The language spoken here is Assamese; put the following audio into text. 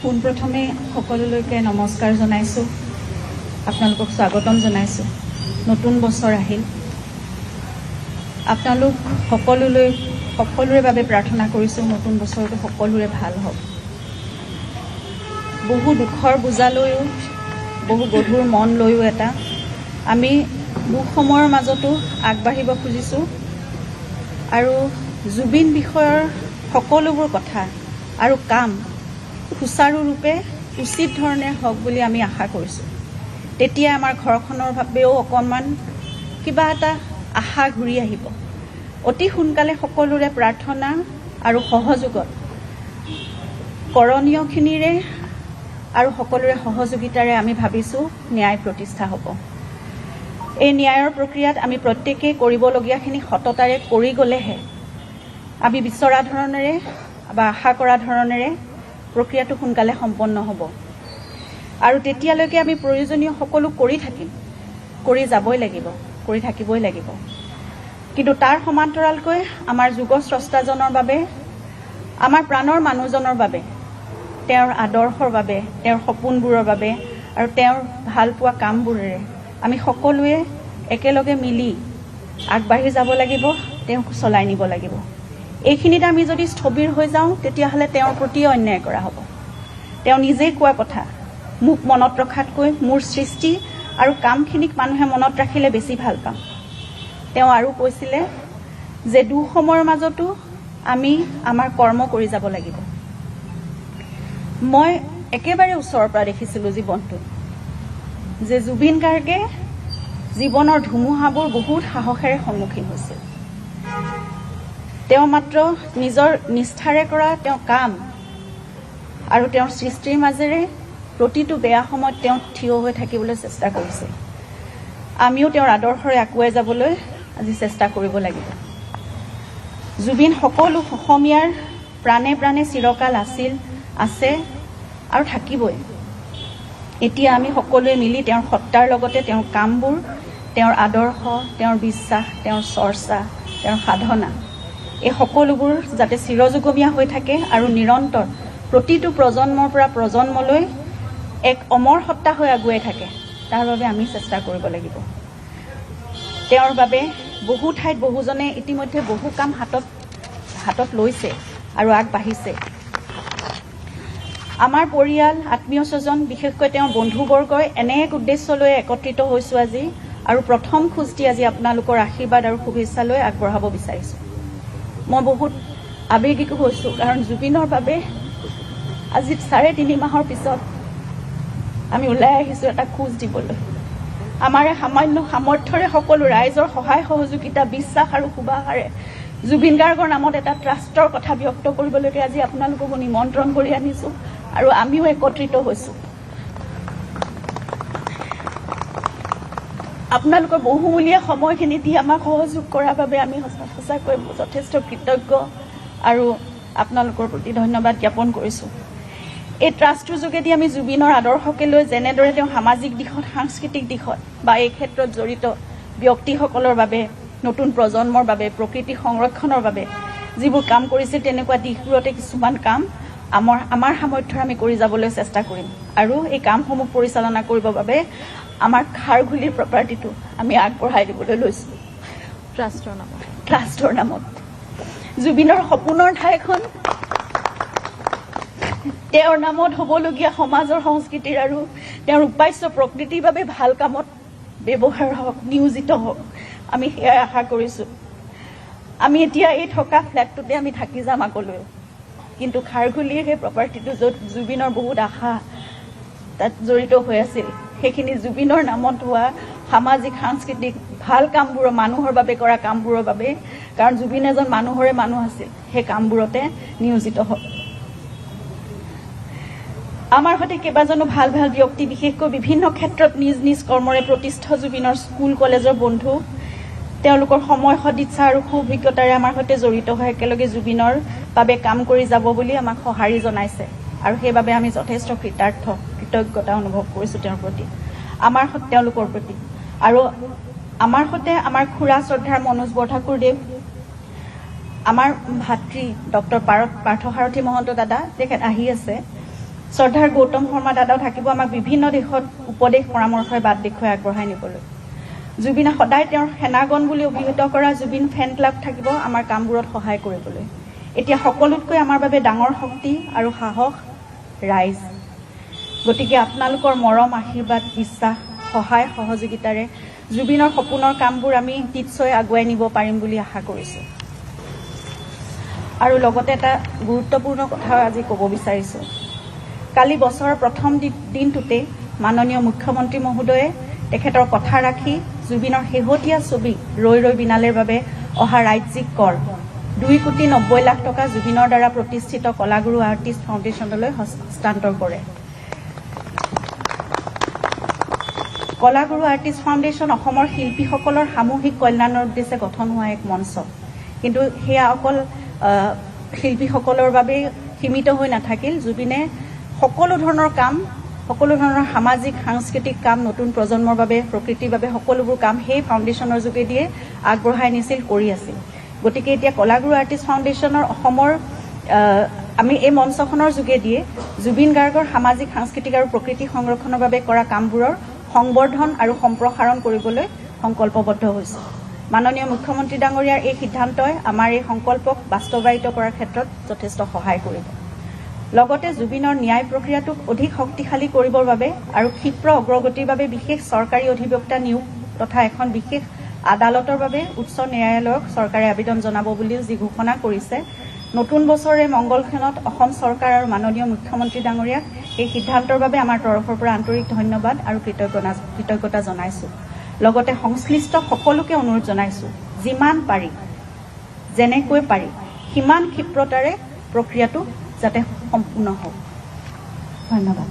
পোনপ্ৰথমে সকলোলৈকে নমস্কাৰ জনাইছোঁ, আপোনালোকক স্বাগতম জনাইছোঁ। নতুন বছৰ আহিল। আপোনালোক সকলোৰে বাবে প্ৰাৰ্থনা কৰিছোঁ নতুন বছৰটো সকলোৰে ভাল হওক। বহু দুখৰ বোজা লৈও, বহু গধুৰ মন লৈও আমি দুখ সময়ৰ মাজতো আগবাঢ়িব খুজিছোঁ আৰু জুবিন বিষয়ৰ সকলোবোৰ কথা আৰু কাম সুচাৰুৰূপে উচিত ধৰণে হওক বুলি আমি আশা কৰিছোঁ। তেতিয়া আমাৰ ঘৰখনৰ বাবেও অকণমান কিবা এটা আশা ঘূৰি আহিব। অতি সোনকালে সকলোৰে প্ৰাৰ্থনা আৰু সহযোগত কৰণীয়খিনিৰে আৰু সকলোৰে সহযোগিতাৰে আমি ভাবিছোঁ ন্যায় প্ৰতিষ্ঠা হ'ব। এই ন্যায়ৰ প্ৰক্ৰিয়াত আমি প্ৰত্যেকেই কৰিবলগীয়াখিনি সততাৰে কৰি গ'লেহে আমি বিচৰা ধৰণেৰে বা আশা কৰা ধৰণেৰে প্ৰক্ৰিয়াটো সোনকালে সম্পন্ন হ'ব আৰু তেতিয়ালৈকে আমি প্ৰয়োজনীয় সকলো কৰি থাকিম, কৰি যাবই লাগিব, কৰি থাকিবই লাগিব। কিন্তু তাৰ সমান্তৰালকৈ আমাৰ যুগস্ৰষ্টাজনৰ বাবে, আমাৰ প্ৰাণৰ মানুহজনৰ বাবে, তেওঁৰ আদৰ্শৰ বাবে, তেওঁৰ সপোনবোৰৰ বাবে আৰু তেওঁৰ ভাল পোৱা কামবোৰেৰে আমি সকলোৱে একেলগে মিলি আগবাঢ়ি যাব লাগিব, তেওঁক চলাই নিব লাগিব। এইখিনিত আমি যদি স্থবিৰ হৈ যাওঁ তেতিয়াহ'লে তেওঁৰ প্ৰতি অন্যায় কৰা হ'ব। তেওঁ নিজেই কোৱা কথা, মোক মনত ৰখাতকৈ মোৰ সৃষ্টি আৰু কামখিনিক মানুহে মনত ৰাখিলে বেছি ভাল পাম। তেওঁ আৰু কৈছিলে যে দুখ সময়ৰ মাজতো আমি আমাৰ কৰ্ম কৰি যাব লাগিব। মই একেবাৰে ওচৰৰ পৰা দেখিছিলোঁ জীৱনটোত যে জুবিন গাৰ্গে জীৱনৰ ধুমুহাবোৰ বহুত সাহসেৰে সন্মুখীন হৈছিল। তেওঁ মাত্ৰ নিজৰ নিষ্ঠাৰে কৰা তেওঁ কাম আৰু তেওঁৰ সৃষ্টিৰ মাজেৰে প্ৰতিটো বেয়া সময়ত তেওঁ থিয় হৈ থাকিবলৈ চেষ্টা কৰিছিল। আমিও তেওঁৰ আদৰ্শৰে আগুৱাই যাবলৈ আজি চেষ্টা কৰিব লাগিব। জুবিন সকলো অসমীয়াৰ প্ৰাণে প্ৰাণে চিৰকাল আছিল, আছে আৰু থাকিবই। এতিয়া আমি সকলোৱে মিলি তেওঁৰ সত্তাৰ লগতে তেওঁৰ কামবোৰ, তেওঁৰ আদৰ্শ, তেওঁৰ বিশ্বাস, তেওঁৰ চৰ্চা, তেওঁৰ সাধনা, এই সকলোবোৰ যাতে চিৰযুগমীয়া হৈ থাকে আৰু নিৰন্তৰ প্ৰতিটো প্ৰজন্মৰ পৰা প্ৰজন্মলৈ এক অমৰ সত্তা হৈ আগুৱাই থাকে, তাৰ বাবে আমি চেষ্টা কৰিব লাগিব। তেওঁৰ বাবে বহু ঠাইত বহুজনে ইতিমধ্যে বহু কাম হাতত লৈছে আৰু আগবাঢ়িছে। আমাৰ পৰিয়াল, আত্মীয় স্বজন, বিশেষকৈ তেওঁৰ বন্ধুবৰ্গই এনে এক উদ্দেশ্য লৈ একত্ৰিত হৈছোঁ আজি আৰু প্ৰথম খোজটি আজি আপোনালোকৰ আশীৰ্বাদ আৰু শুভেচ্ছা লৈ আগবঢ়াব বিচাৰিছোঁ। মই বহুত আৱেগিক হৈছোঁ কাৰণ জুবিনৰ বাবে আজি 3.5 মাহৰ পিছত আমি ওলাই আহিছোঁ এটা খোজ দিবলৈ। আমাৰ সামান্য সামৰ্থ্যৰে সকলো ৰাইজৰ সহায় সহযোগিতা, বিশ্বাস আৰু সুবাসেৰে জুবিন গাৰ্গৰ নামত এটা ট্ৰাষ্টৰ কথা ব্যক্ত কৰিবলৈকে আজি আপোনালোককো নিমন্ত্ৰণ কৰি আনিছোঁ আৰু আমিও একত্ৰিত হৈছোঁ। আপোনালোকৰ বহুমূলীয়া সময়খিনি দি আমাক সহযোগ কৰাৰ বাবে আমি সঁচাকৈ যথেষ্ট কৃতজ্ঞ আৰু আপোনালোকৰ প্ৰতি ধন্যবাদ জ্ঞাপন কৰিছোঁ। এই ট্ৰাষ্টটোৰ যোগেদি আমি জুবিনৰ আদৰ্শকে লৈ যেনেদৰে তেওঁ সামাজিক দিশত, সাংস্কৃতিক দিশত বা এই ক্ষেত্ৰত জড়িত ব্যক্তিসকলৰ বাবে, নতুন প্ৰজন্মৰ বাবে, প্ৰকৃতি সংৰক্ষণৰ বাবে যিবোৰ কাম কৰিছিল, তেনেকুৱা দিশবোৰতে কিছুমান কাম আমাৰ সামৰ্থ্যৰে আমি কৰি যাবলৈ চেষ্টা কৰিম আৰু এই কামসমূহ পৰিচালনা কৰিবৰ বাবে আমাৰ খাৰঘুলিৰ প্ৰপাৰ্টিটো আমি আগবঢ়াই দিবলৈ লৈছোঁ ট্ৰাষ্টৰ নামত। জুবিনৰ সপোনৰ ঠাইখন তেওঁৰ নামত হ'বলগীয়া সমাজৰ সংস্কৃতিৰ আৰু তেওঁৰ উপাস্য প্ৰকৃতিৰ বাবে ভাল কামত ব্যৱহাৰ হওক, নিয়োজিত হওক, আমি সেয়াই আশা কৰিছোঁ। আমি এতিয়া এই থকা ফ্লেটটোতে আমি থাকি যাম আগলৈ, কিন্তু খাৰঘুলিৰ সেই প্ৰপাৰ্টিটো য'ত জুবিনৰ বহুত আশা তাত জড়িত হৈ আছিল, সেইখিনি জুবিনৰ নামত হোৱা সামাজিক সাংস্কৃতিক ভাল কামবোৰৰ, মানুহৰ বাবে কৰা কামবোৰৰ বাবে, কাৰণ জুবিন এজন মানুহৰে মানুহ আছিল, সেই কামবোৰতে নিয়োজিত হওক। আমাৰ সৈতে কেইবাজনো ভাল ভাল ব্যক্তি, বিশেষকৈ বিভিন্ন ক্ষেত্ৰত নিজ নিজ কৰ্মৰে প্ৰতিষ্ঠিত জুবিনৰ স্কুল কলেজৰ বন্ধু, তেওঁলোকৰ সময় সদিচ্ছা আৰু সুঅভিজ্ঞতাৰে আমাৰ সৈতে জড়িত হৈ একেলগে জুবিনৰ বাবে কাম কৰি যাব বুলি আমাক সঁহাৰি জনাইছে আৰু সেইবাবে আমি যথেষ্ট কৃতজ্ঞতা অনুভৱ কৰিছোঁ তেওঁৰ প্ৰতি, তেওঁলোকৰ প্ৰতি। আৰু আমাৰ সৈতে আমাৰ খুৰা শ্ৰদ্ধাৰ মনোজ বৰঠাকুৰদেৱ, আমাৰ ভাতৃ ডক্টৰ পাৰ্থসাৰথী মহন্ত দাদা, তেখেত আহি আছে। শ্ৰদ্ধাৰ গৌতম শৰ্মা দাদাও থাকিব আমাক বিভিন্ন দিশত উপদেশ পৰামৰ্শই বাট দেখুৱাই আগবঢ়াই নিবলৈ। জুবিনে সদায় তেওঁৰ সেনাগন বুলি অভিহিত কৰা জুবিন ফেন ক্লাব থাকিব আমাৰ কামবোৰত সহায় কৰিবলৈ। এতিয়া সকলোতকৈ আমাৰ বাবে ডাঙৰ শক্তি আৰু সাহস ৰাইজ। গতিকে আপোনালোকৰ মৰম, আশীৰ্বাদ, বিশ্বাস, সহায় সহযোগিতাৰে জুবিনৰ সপোনৰ কামবোৰ আমি নিশ্চয় আগুৱাই নিব পাৰিম বুলি আশা কৰিছোঁ। আৰু লগতে এটা গুৰুত্বপূৰ্ণ কথা আজি ক'ব বিচাৰিছোঁ। কালি বছৰৰ প্ৰথম দিনটোতে মাননীয় মুখ্যমন্ত্ৰী মহোদয়ে তেখেতৰ কথা ৰাখি জুবিনৰ শেহতীয়া ছবি ৰৈ ৰৈ বিনালেৰ বাবে অহা ৰাজ্যিক কৰ 2,90,00,000 টকা জুবিনৰ দ্বাৰা প্ৰতিষ্ঠিত কলাগুৰু আৰ্টিষ্ট ফাউণ্ডেশ্যনলৈ হস্তান্তৰ কৰে। কলাগুৰু আৰ্টিষ্ট ফাউণ্ডেশ্যন অসমৰ শিল্পীসকলৰ সামূহিক কল্যাণৰ উদ্দেশ্যে গঠন হোৱা এক মঞ্চ। কিন্তু সেয়া অকল শিল্পীসকলৰ বাবে সীমিত হৈ নাথাকিল। জুবিনে সকলো ধৰণৰ কাম, সকলো ধৰণৰ সামাজিক সাংস্কৃতিক কাম নতুন প্ৰজন্মৰ বাবে, প্ৰকৃতিৰ বাবে সকলোবোৰ কাম সেই ফাউণ্ডেশ্যনৰ যোগেদিয়ে আগবঢ়াই নিছিল, কৰি আছিল। গতিকে এতিয়া কলাগুৰু আৰ্টিষ্ট ফাউণ্ডেশ্যনৰ অসমৰ আমি এই মঞ্চখনৰ যোগেদিয়ে জুবিন গাৰ্গৰ সামাজিক সাংস্কৃতিক আৰু প্ৰকৃতি সংৰক্ষণৰ বাবে কৰা কামবোৰৰ সংবৰ্ধন আৰু সম্প্ৰসাৰণ কৰিবলৈ সংকল্পবদ্ধ হৈছে। মাননীয় মুখ্যমন্ত্ৰী ডাঙৰীয়াৰ এই সিদ্ধান্তই আমাৰ এই সংকল্পক বাস্তৱায়িত কৰাৰ ক্ষেত্ৰত যথেষ্ট সহায় কৰিব। লগতে জুবিনৰ ন্যায় প্ৰক্ৰিয়াটোক অধিক শক্তিশালী কৰিবৰ বাবে আৰু ক্ষীপ্ৰ অগ্ৰগতিৰ বাবে বিশেষ চৰকাৰী অধিবক্তা নিয়োগ তথা এখন বিশেষ আদালতৰ বাবে উচ্চ ন্যায়ালয়ক চৰকাৰে আবেদন জনাব বুলিও যি ঘোষণা কৰিছে, নতুন বছৰে মংগলক্ষণত অসম চৰকাৰ আৰু মাননীয় মুখ্যমন্ত্ৰী ডাঙৰীয়াক এই সিদ্ধান্তৰ বাবে আমাৰ তৰফৰ পৰা আন্তৰিক ধন্যবাদ আৰু কৃতজ্ঞতা জনাইছোঁ। লগতে সংশ্লিষ্ট সকলোকে অনুৰোধ জনাইছোঁ, যিমান পাৰি, যেনেকৈ পাৰি সিমান ক্ষিপ্ৰতাৰে প্ৰক্ৰিয়াটো যাতে সম্পূৰ্ণ হওক। ধন্যবাদ।